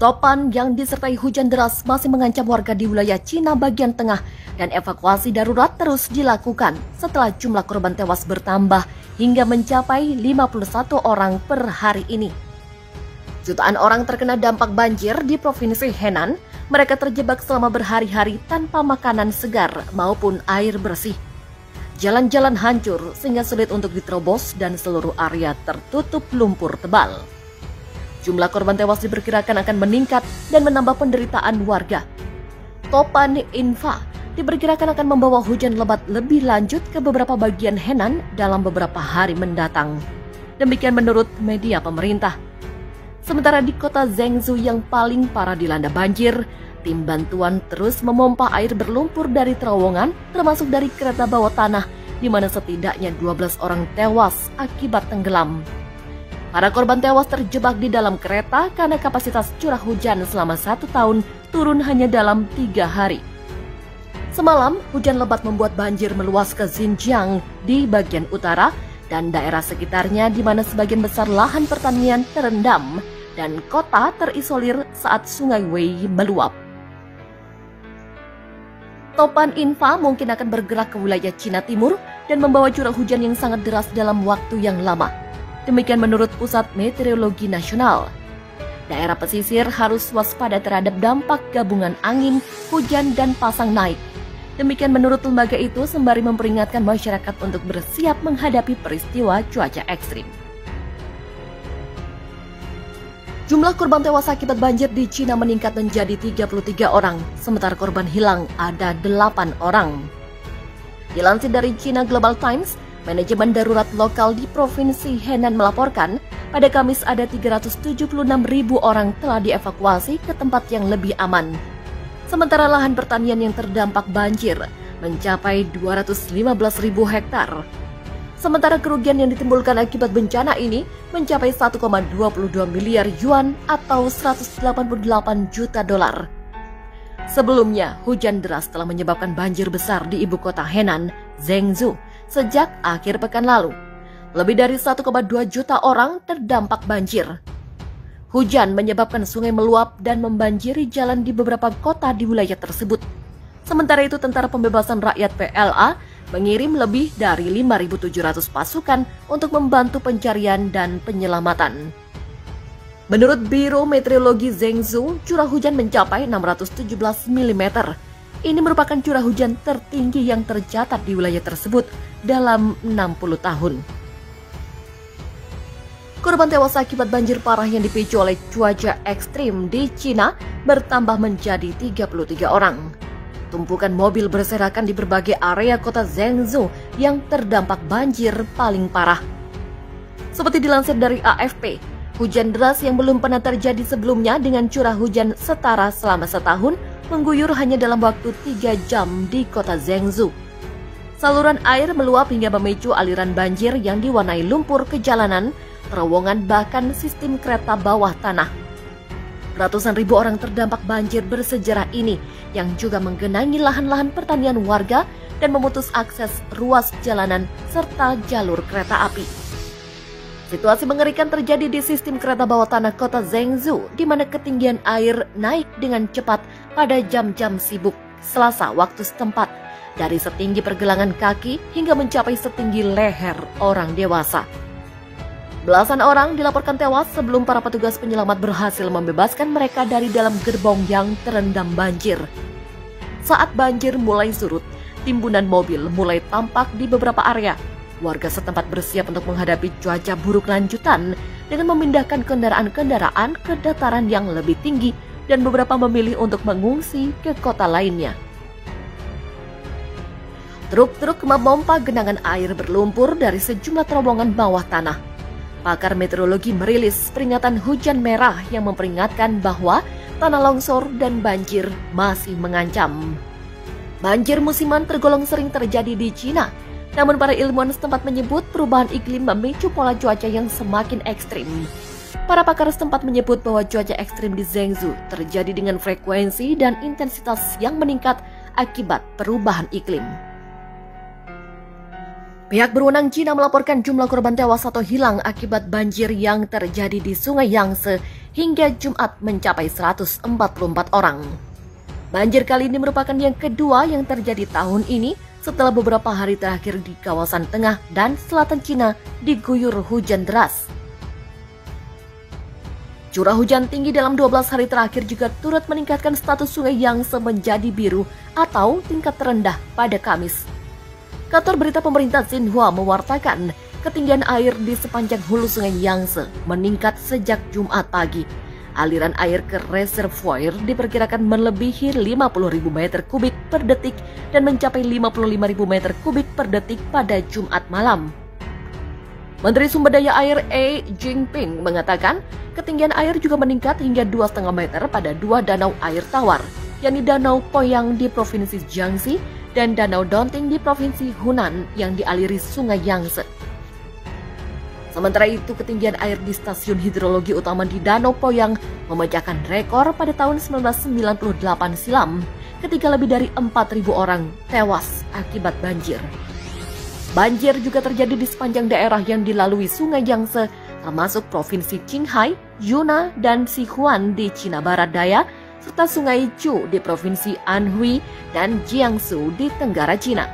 Topan yang disertai hujan deras masih mengancam warga di wilayah Cina bagian tengah dan evakuasi darurat terus dilakukan setelah jumlah korban tewas bertambah hingga mencapai 51 orang per hari ini. Jutaan orang terkena dampak banjir di Provinsi Henan. Mereka terjebak selama berhari-hari tanpa makanan segar maupun air bersih. Jalan-jalan hancur sehingga sulit untuk diterobos dan seluruh area tertutup lumpur tebal. Jumlah korban tewas diperkirakan akan meningkat dan menambah penderitaan warga. Topan Infa diperkirakan akan membawa hujan lebat lebih lanjut ke beberapa bagian Henan dalam beberapa hari mendatang. Demikian menurut media pemerintah. Sementara di kota Zhengzhou yang paling parah dilanda banjir, tim bantuan terus memompa air berlumpur dari terowongan termasuk dari kereta bawah tanah di mana setidaknya 12 orang tewas akibat tenggelam. Para korban tewas terjebak di dalam kereta karena kapasitas curah hujan selama 1 tahun turun hanya dalam 3 hari. Semalam, hujan lebat membuat banjir meluas ke Xinjiang di bagian utara dan daerah sekitarnya di mana sebagian besar lahan pertanian terendam dan kota terisolir saat sungai Wei meluap. Topan Infa mungkin akan bergerak ke wilayah Cina Timur dan membawa curah hujan yang sangat deras dalam waktu yang lama. Demikian menurut Pusat Meteorologi Nasional. Daerah pesisir harus waspada terhadap dampak gabungan angin, hujan, dan pasang naik. Demikian menurut lembaga itu sembari memperingatkan masyarakat untuk bersiap menghadapi peristiwa cuaca ekstrim. Jumlah korban tewas akibat banjir di Cina meningkat menjadi 33 orang, sementara korban hilang ada 8 orang. Dilansir dari China Global Times, manajemen darurat lokal di Provinsi Henan melaporkan pada Kamis ada 376.000 orang telah dievakuasi ke tempat yang lebih aman. Sementara lahan pertanian yang terdampak banjir mencapai 215.000 hektar. Sementara kerugian yang ditimbulkan akibat bencana ini mencapai 1,22 miliar yuan atau 188 juta dolar. Sebelumnya, hujan deras telah menyebabkan banjir besar di ibu kota Henan, Zhengzhou, sejak akhir pekan lalu. Lebih dari 1,2 juta orang terdampak banjir. Hujan menyebabkan sungai meluap dan membanjiri jalan di beberapa kota di wilayah tersebut. Sementara itu, Tentara Pembebasan Rakyat PLA mengirim lebih dari 5.700 pasukan untuk membantu pencarian dan penyelamatan. Menurut Biro Meteorologi Zhengzhou, curah hujan mencapai 617 mm. Ini merupakan curah hujan tertinggi yang tercatat di wilayah tersebut dalam 60 tahun. Korban tewas akibat banjir parah yang dipicu oleh cuaca ekstrim di Cina bertambah menjadi 33 orang. Tumpukan mobil berserakan di berbagai area kota Zhengzhou yang terdampak banjir paling parah. Seperti dilansir dari AFP, hujan deras yang belum pernah terjadi sebelumnya dengan curah hujan setara selama setahun mengguyur hanya dalam waktu 3 jam di kota Zhengzhou. Saluran air meluap hingga memicu aliran banjir yang diwarnai lumpur ke jalanan, terowongan bahkan sistem kereta bawah tanah. Ratusan ribu orang terdampak banjir bersejarah ini yang juga menggenangi lahan-lahan pertanian warga dan memutus akses ruas jalanan serta jalur kereta api. Situasi mengerikan terjadi di sistem kereta bawah tanah kota Zhengzhou di mana ketinggian air naik dengan cepat pada jam-jam sibuk Selasa waktu setempat dari setinggi pergelangan kaki hingga mencapai setinggi leher orang dewasa. Belasan orang dilaporkan tewas sebelum para petugas penyelamat berhasil membebaskan mereka dari dalam gerbong yang terendam banjir. Saat banjir mulai surut, timbunan mobil mulai tampak di beberapa area. Warga setempat bersiap untuk menghadapi cuaca buruk lanjutan dengan memindahkan kendaraan-kendaraan ke dataran yang lebih tinggi dan beberapa memilih untuk mengungsi ke kota lainnya. Truk-truk memompa genangan air berlumpur dari sejumlah terowongan bawah tanah. Pakar meteorologi merilis peringatan hujan merah yang memperingatkan bahwa tanah longsor dan banjir masih mengancam. Banjir musiman tergolong sering terjadi di Cina, namun para ilmuwan setempat menyebut perubahan iklim memicu pola cuaca yang semakin ekstrim. Para pakar setempat menyebut bahwa cuaca ekstrim di Zhengzhou terjadi dengan frekuensi dan intensitas yang meningkat akibat perubahan iklim. Pihak berwenang Cina melaporkan jumlah korban tewas atau hilang akibat banjir yang terjadi di Sungai Yangtze hingga Jumat mencapai 144 orang. Banjir kali ini merupakan yang kedua yang terjadi tahun ini setelah beberapa hari terakhir di kawasan tengah dan selatan Cina diguyur hujan deras. Curah hujan tinggi dalam 12 hari terakhir juga turut meningkatkan status sungai Yangtze menjadi biru atau tingkat terendah pada Kamis. Kantor berita pemerintah Xinhua mewartakan ketinggian air di sepanjang hulu sungai Yangtze meningkat sejak Jumat pagi. Aliran air ke reservoir diperkirakan melebihi 50.000 meter kubik per detik dan mencapai 55.000 meter kubik per detik pada Jumat malam. Menteri Sumber Daya Air E. Jinping mengatakan ketinggian air juga meningkat hingga 2,5 meter pada dua danau air tawar, yakni Danau Poyang di Provinsi Jiangxi dan Danau Donting di Provinsi Hunan yang dialiri sungai Yangtze. Sementara itu, ketinggian air di stasiun hidrologi utama di Danau Poyang memecahkan rekor pada tahun 1998 silam ketika lebih dari 4.000 orang tewas akibat banjir. Banjir juga terjadi di sepanjang daerah yang dilalui sungai Yangtze, termasuk Provinsi Qinghai, Yunnan, dan Sichuan di Cina Barat Daya, serta Sungai Chu di Provinsi Anhui dan Jiangsu di Tenggara Cina.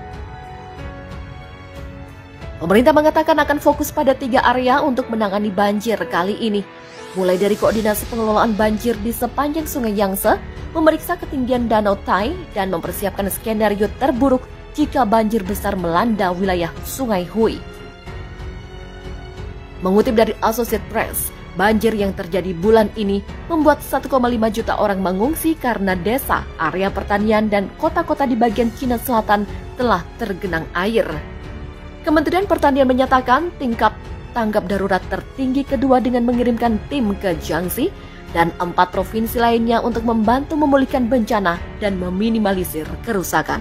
Pemerintah mengatakan akan fokus pada 3 area untuk menangani banjir kali ini, mulai dari koordinasi pengelolaan banjir di sepanjang sungai Yangtze, memeriksa ketinggian Danau Tai, dan mempersiapkan skenario terburuk jika banjir besar melanda wilayah Sungai Hui. Mengutip dari Associated Press, banjir yang terjadi bulan ini membuat 1,5 juta orang mengungsi karena desa, area pertanian, dan kota-kota di bagian Cina Selatan telah tergenang air. Kementerian Pertanian menyatakan tingkat tanggap darurat tertinggi kedua dengan mengirimkan tim ke Jiangxi dan 4 provinsi lainnya untuk membantu memulihkan bencana dan meminimalisir kerusakan.